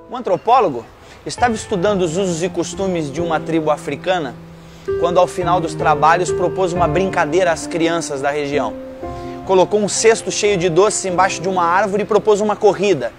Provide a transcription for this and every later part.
Um antropólogo estava estudando os usos e costumes de uma tribo africana quando, ao final dos trabalhos, propôs uma brincadeira às crianças da região. Colocou um cesto cheio de doces embaixo de uma árvore e propôs uma corrida.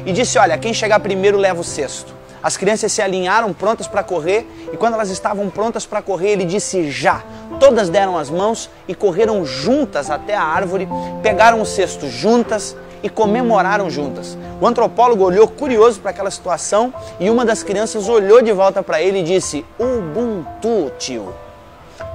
E disse, olha, quem chegar primeiro leva o cesto. As crianças se alinharam prontas para correr e quando elas estavam prontas para correr, ele disse já. Todas deram as mãos e correram juntas até a árvore, pegaram o cesto juntas e comemoraram juntas. O antropólogo olhou curioso para aquela situação e uma das crianças olhou de volta para ele e disse, Ubuntu, tio.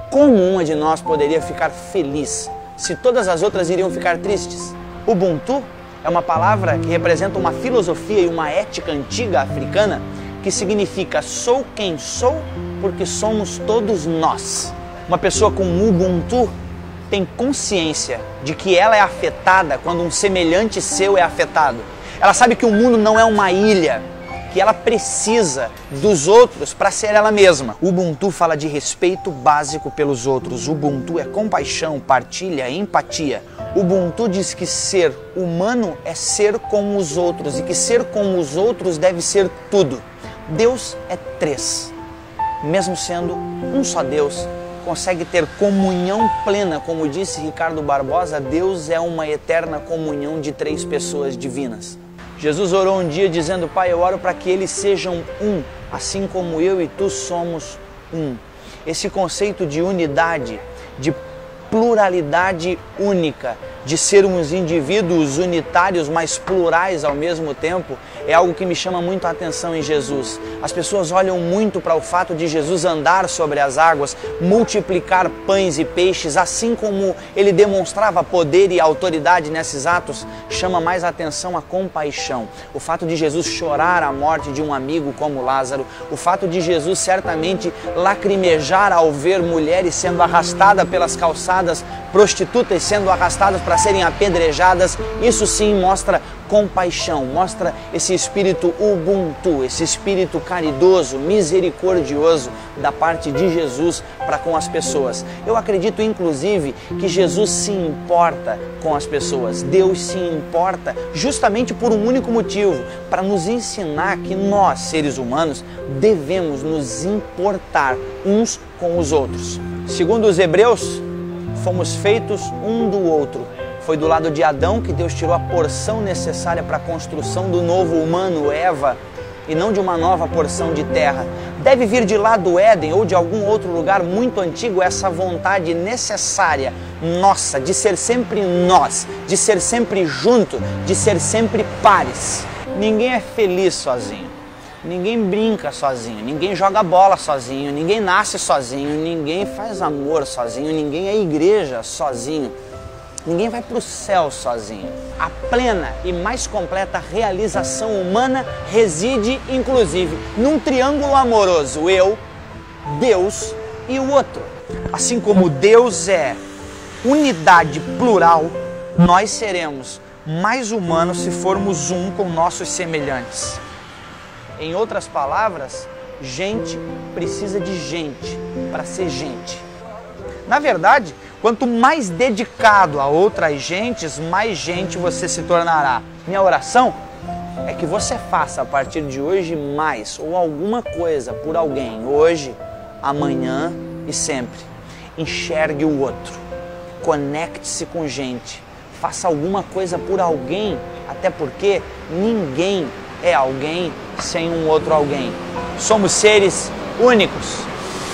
Como uma de nós poderia ficar feliz se todas as outras iriam ficar tristes? Ubuntu é uma palavra que representa uma filosofia e uma ética antiga africana que significa sou quem sou porque somos todos nós. Uma pessoa com Ubuntu tem consciência de que ela é afetada quando um semelhante seu é afetado. Ela sabe que o mundo não é uma ilha, que ela precisa dos outros para ser ela mesma. Ubuntu fala de respeito básico pelos outros. Ubuntu é compaixão, partilha, empatia. Ubuntu diz que ser humano é ser como os outros e que ser como os outros deve ser tudo. Deus é três. Mesmo sendo um só Deus, consegue ter comunhão plena, como disse Ricardo Barbosa, Deus é uma eterna comunhão de três pessoas divinas. Jesus orou um dia dizendo, Pai, eu oro para que eles sejam um, assim como eu e tu somos um. Esse conceito de unidade, de pluralidade única, de sermos indivíduos unitários, mas plurais ao mesmo tempo, é algo que me chama muito a atenção em Jesus. As pessoas olham muito para o fato de Jesus andar sobre as águas, multiplicar pães e peixes, assim como ele demonstrava poder e autoridade nesses atos, chama mais a atenção a compaixão. O fato de Jesus chorar a morte de um amigo como Lázaro, o fato de Jesus certamente lacrimejar ao ver mulheres sendo arrastadas pelas calçadas, prostitutas sendo arrastadas para serem apedrejadas, isso sim mostra compaixão, mostra esse espírito Ubuntu, esse espírito caridoso, misericordioso da parte de Jesus para com as pessoas. Eu acredito inclusive que Jesus se importa com as pessoas, Deus se importa justamente por um único motivo, para nos ensinar que nós, seres humanos, devemos nos importar uns com os outros. Segundo os Hebreus, fomos feitos um do outro. Foi do lado de Adão que Deus tirou a porção necessária para a construção do novo humano, Eva, e não de uma nova porção de terra. Deve vir de lá do Éden ou de algum outro lugar muito antigo essa vontade necessária, nossa, de ser sempre nós, de ser sempre junto, de ser sempre pares. Ninguém é feliz sozinho. Ninguém brinca sozinho, ninguém joga bola sozinho, ninguém nasce sozinho, ninguém faz amor sozinho, ninguém é igreja sozinho, ninguém vai para o céu sozinho. A plena e mais completa realização humana reside, inclusive, num triângulo amoroso, eu, Deus e o outro. Assim como Deus é unidade plural, nós seremos mais humanos se formos um com nossos semelhantes. Em outras palavras, gente precisa de gente para ser gente. Na verdade, quanto mais dedicado a outras gentes, mais gente você se tornará. Minha oração é que você faça a partir de hoje mais ou alguma coisa por alguém, hoje, amanhã e sempre. Enxergue o outro, conecte-se com gente, faça alguma coisa por alguém, até porque ninguém é alguém sem um outro alguém. Somos seres únicos,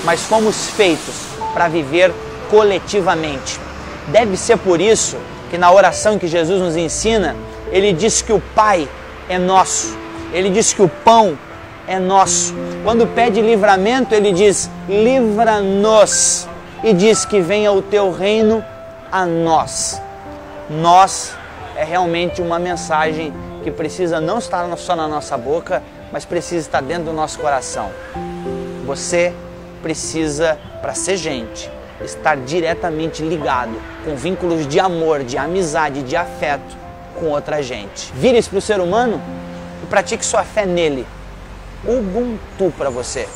mas fomos feitos para viver coletivamente. Deve ser por isso que na oração que Jesus nos ensina, ele diz que o Pai é nosso, ele diz que o pão é nosso. Quando pede livramento, ele diz, livra-nos, e diz que venha o teu reino a nós. Nós é realmente uma mensagem que precisa não estar só na nossa boca, mas precisa estar dentro do nosso coração. Você precisa, para ser gente, estar diretamente ligado com vínculos de amor, de amizade, de afeto com outra gente. Vire-se para o ser humano e pratique sua fé nele. Ubuntu para você.